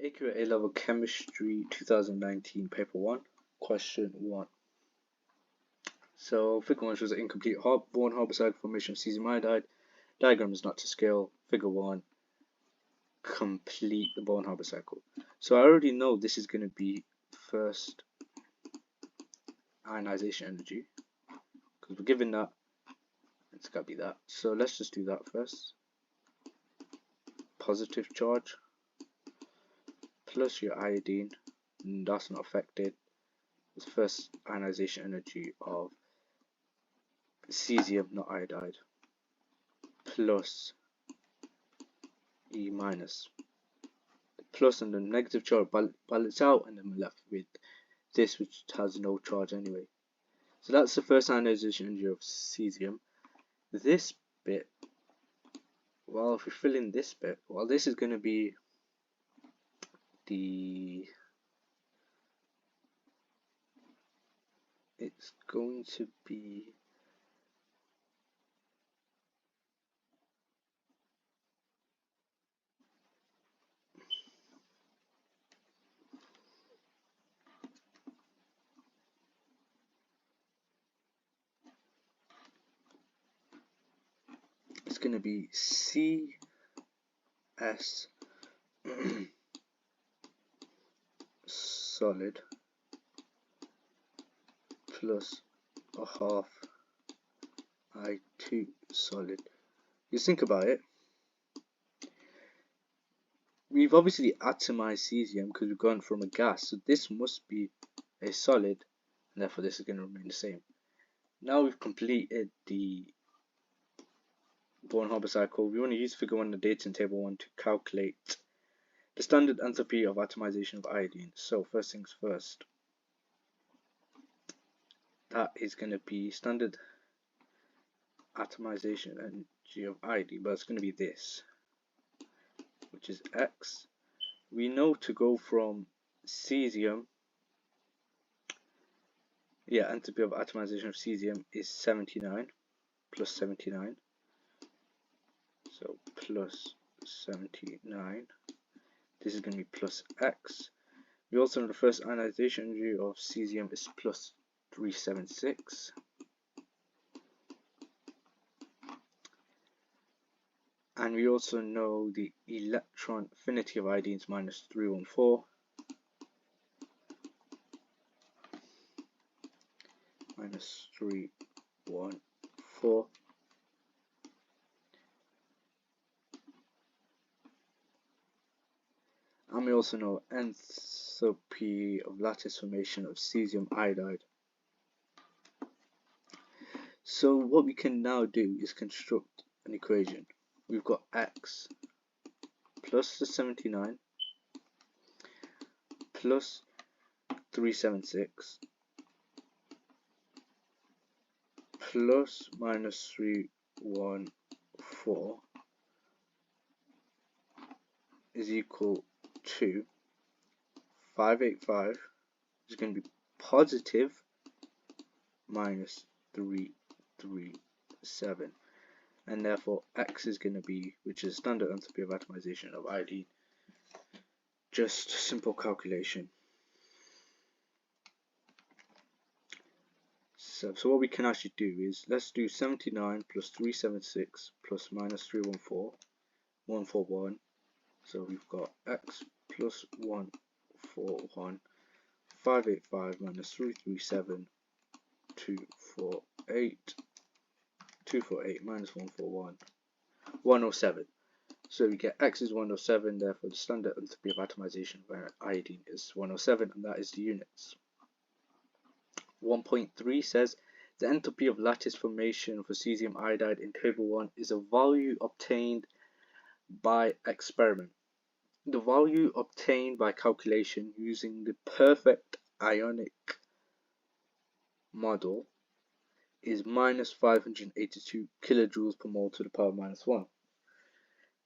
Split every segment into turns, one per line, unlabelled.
AQ A-Level Chemistry 2019 Paper 1, Question 1. So, Figure 1 shows an incomplete Born-Haber cycle formation of cesium iodide. Diagram is not to scale. Figure 1, complete the Born-Haber cycle. So, I already know this is going to be first ionization energy, because we're given that, it's got to be that. So, let's just do that first. Positive charge plus your iodine, and that's not affected. It's first ionization energy of cesium, not iodide, plus E minus. The plus and the negative charge balance out, and then we're left with this, which has no charge anyway. So that's the first ionization energy of cesium. This bit, well, if we fill in this bit, well, this is going to be it's going to be CS solid plus a half I2 solid. Just think about it. We've obviously atomized cesium because we've gone from a gas, so this must be a solid, and therefore this is going to remain the same. Now we've completed the Born-Haber cycle. We want to use Figure 1 in the data in Table 1 to calculate the standard enthalpy of atomization of iodine. So first things first, that is going to be standard atomization energy of iodine, but it's going to be this, which is X. We know to go from cesium, enthalpy of atomization of cesium is 79 plus 79, so plus 79. This is going to be plus X. We also know the first ionization energy of cesium is plus 376. And we also know the electron affinity of iodine is minus 314. Minus 314. And we also know enthalpy of lattice formation of cesium iodide. So what we can now do is construct an equation. We've got X plus the 79 plus 376 plus minus 314 is equal to 585, which is going to be positive minus 337, and therefore X is going to be, which is standard enthalpy of atomization of iodine. Just simple calculation. So what we can actually do is, let's do 79 plus 376 plus minus 314, 141. So we've got X plus 141, 585 minus 337, 248, 248 minus 141, 107. So we get X is 107, therefore the standard enthalpy of atomization of iodine is 107, and that is the units. 1.3 says the enthalpy of lattice formation for cesium iodide in Table 1 is a value obtained by experiment. The value obtained by calculation using the perfect ionic model is minus 582 kilojoules per mole to the power minus 1.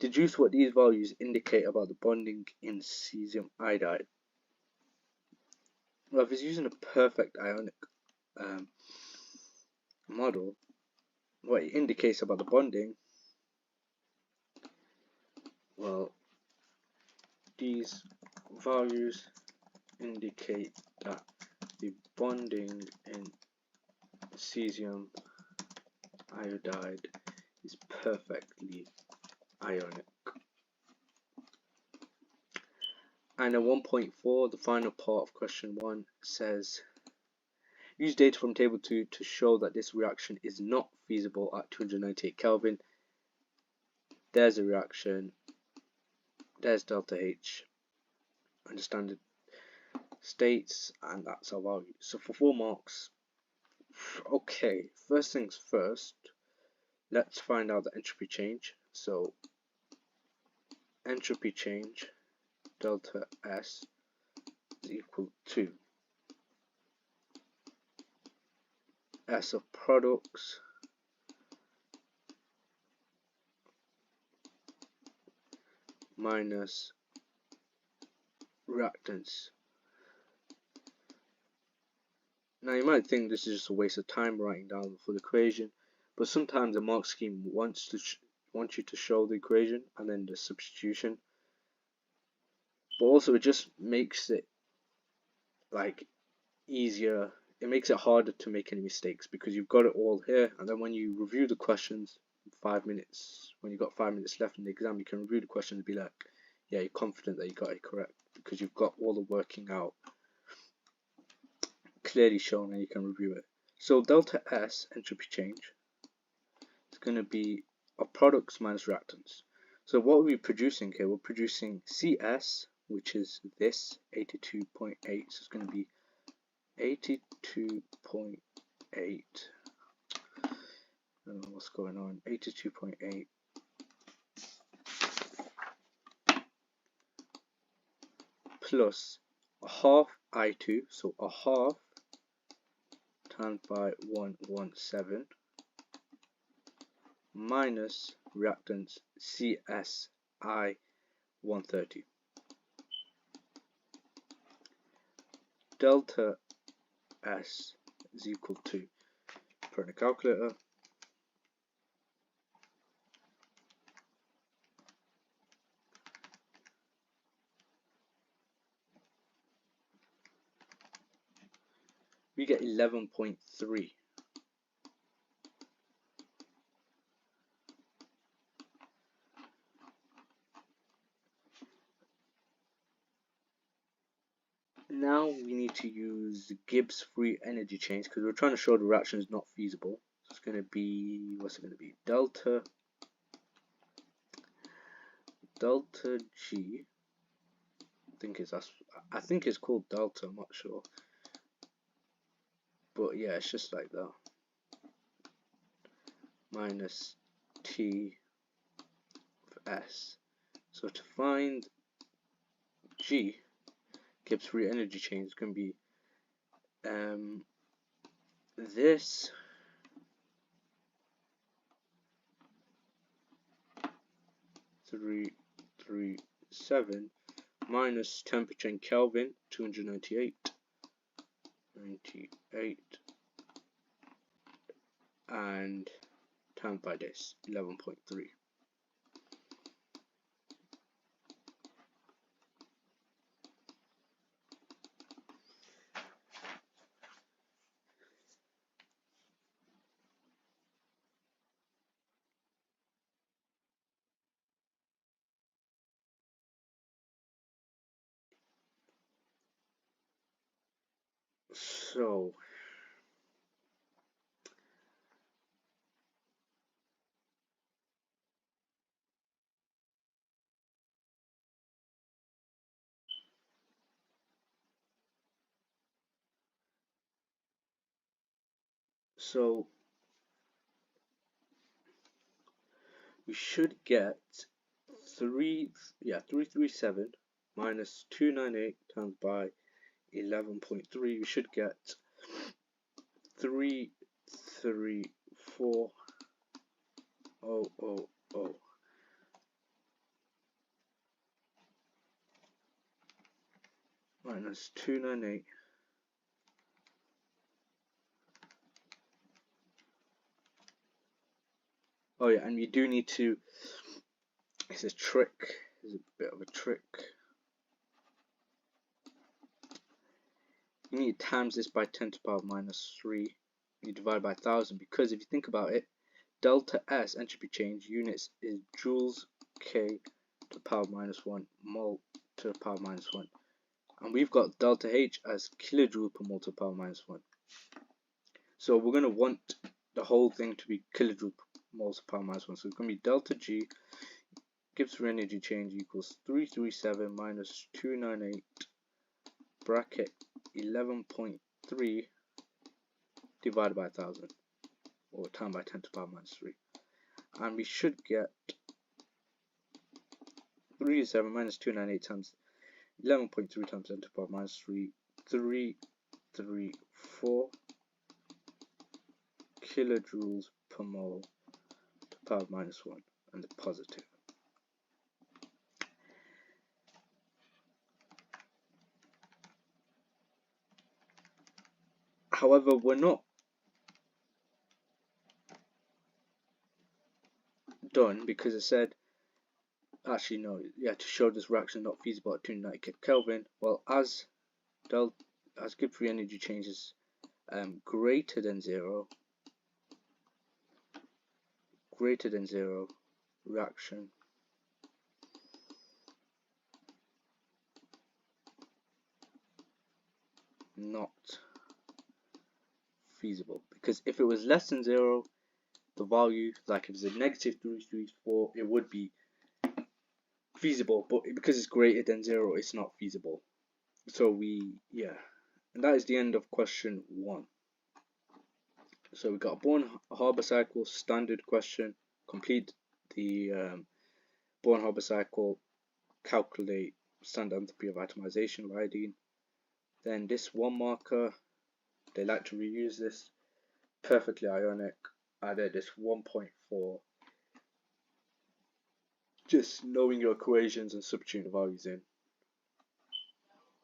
Deduce what these values indicate about the bonding in cesium iodide. Well, if it's using a perfect ionic model, what it indicates about the bonding, well, these values indicate that the bonding in cesium iodide is perfectly ionic. And at 1.4, the final part of question 1 says, use data from table 2 to show that this reaction is not feasible at 298 Kelvin. There's a reaction, there's delta H, and the standard states, and that's our value. So for 4 marks, okay, first things first, let's find out the entropy change. So entropy change delta S is equal to S of products minus reactants. Now you might think this is just a waste of time writing down the full equation, but sometimes the mark scheme wants you to show the equation and then the substitution. But also it just makes it like easier. It makes it harder to make any mistakes because you've got it all here, and then when you review the questions 5 minutes, when you've got 5 minutes left in the exam, you can review the questions and be like, yeah, you're confident that you got it correct because you've got all the working out clearly shown and you can review it. So delta S entropy change is going to be our products minus reactants. So what are we producing here? We're producing CS, which is this 82.8, so it's going to be 82.8, I don't know what's going on, 82.8 plus a half I2, so a half times by 117 minus reactants CSI 130. Delta S is equal to, put in a calculator, we get 11.3. Now we need to use Gibbs free energy change because we're trying to show the reaction is not feasible. So it's going to be, what's it going to be? Delta G. I think it's called delta. I'm not sure, but yeah, it's just like that. Minus T of S. So to find G, Gibbs free energy change is going to be this three 7 minus temperature in Kelvin 298 and times by this 11.3. So we should get 337 minus 298 times by 11.3. We should get 334,000 minus 298 . Oh yeah, and you do need to, it's a trick, it's a bit of a trick. you need to times this by 10 to the power minus 3. You divide by 1000, because if you think about it, delta S entropy change units is joules K to the power minus 1 mole to the power minus 1. And we've got delta H as kilojoule per mole to the power minus 1. So we're going to want the whole thing to be kilojoule per mole to the power minus 1. So it's going to be delta G Gibbs free energy change equals 337 minus 298 bracket 11.3 divided by 1000, or times by 10 to the power minus 3. And we should get 337 minus 298 times 11.3 times 10 to the power minus 3, 334 kilojoules per mole to the power minus 1, and the positive. However, we're not done, because it said, actually no, yeah, to show this reaction not feasible at 290 Kelvin. Well, as Gibbs free energy changes greater than zero, reaction not feasible, because if it was less than 0, the value, like if it's a negative 334, it would be feasible, but because it's greater than 0, it's not feasible. So and that is the end of question 1. So we got a Born-Haber cycle standard question, complete the Born-Haber cycle, calculate standard enthalpy of atomization of iodine. Then this 1 marker, they like to reuse this, perfectly ionic, added this 1.4, just knowing your equations and substituting the values in.